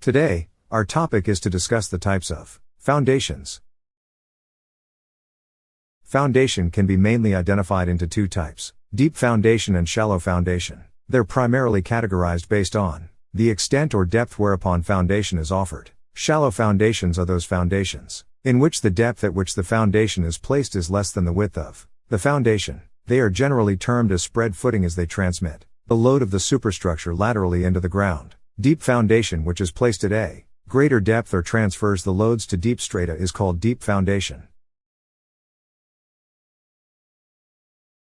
Today, our topic is to discuss the types of foundations. Foundation can be mainly identified into two types: deep foundation and shallow foundation. They're primarily categorized based on the extent or depth whereupon foundation is offered. Shallow foundations are those foundations in which the depth at which the foundation is placed is less than the width of the foundation. They are generally termed as spread footing as they transmit the load of the superstructure laterally into the ground. Deep foundation, which is placed at a greater depth or transfers the loads to deep strata, is called deep foundation.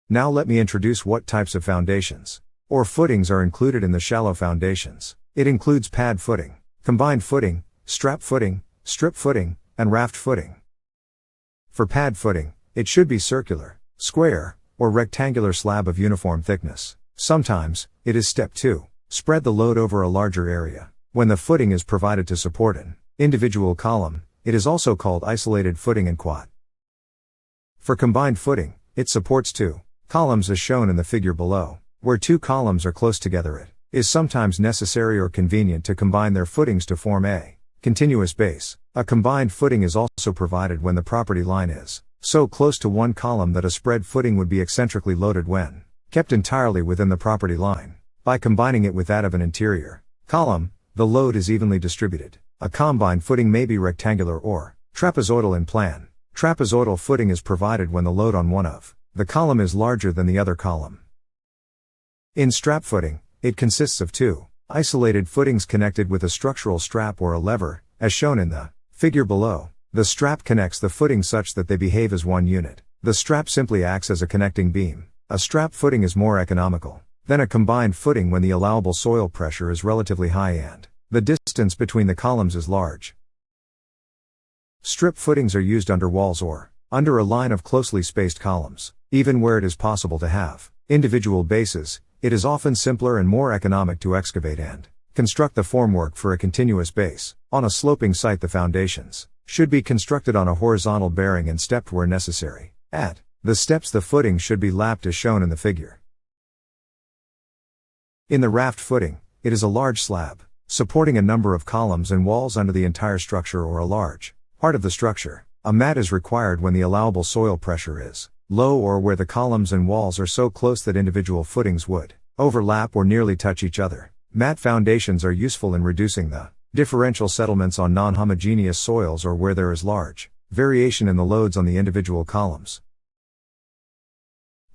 Now let me introduce what types of foundations or footings are included in the shallow foundations. It includes pad footing, combined footing, strap footing, strip footing, and raft footing. For pad footing, it should be circular, square, or rectangular slab of uniform thickness. Sometimes, it is step 2. Spread the load over a larger area. When the footing is provided to support an individual column, it is also called isolated footing and quad. For combined footing, it supports two columns as shown in the figure below. Where two columns are close together, it is sometimes necessary or convenient to combine their footings to form a continuous base. A combined footing is also provided when the property line is so close to one column that a spread footing would be eccentrically loaded when kept entirely within the property line. By combining it with that of an interior column, the load is evenly distributed. A combined footing may be rectangular or trapezoidal in plan. Trapezoidal footing is provided when the load on one of the column is larger than the other column. In strap footing, it consists of two isolated footings connected with a structural strap or a lever, as shown in the figure below. The strap connects the footing such that they behave as one unit. The strap simply acts as a connecting beam. A strap footing is more economical than a combined footing when the allowable soil pressure is relatively high and the distance between the columns is large. Strip footings are used under walls or under a line of closely spaced columns. Even where it is possible to have individual bases, it is often simpler and more economic to excavate and construct the formwork for a continuous base. On a sloping site, the foundations should be constructed on a horizontal bearing and stepped where necessary. At the steps, the footing should be lapped as shown in the figure. In the raft footing, it is a large slab supporting a number of columns and walls under the entire structure or a large part of the structure. A mat is required when the allowable soil pressure is low or where the columns and walls are so close that individual footings would overlap or nearly touch each other. Mat foundations are useful in reducing the differential settlements on non-homogeneous soils or where there is large variation in the loads on the individual columns.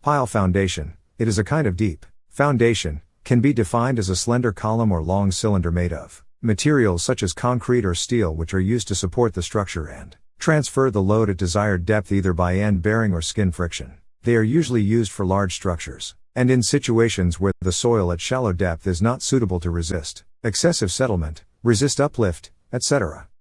Pile foundation, it is a kind of deep foundation, can be defined as a slender column or long cylinder made of materials such as concrete or steel which are used to support the structure and transfer the load at desired depth either by end bearing or skin friction. They are usually used for large structures, and in situations where the soil at shallow depth is not suitable to resist excessive settlement, resist uplift, etc.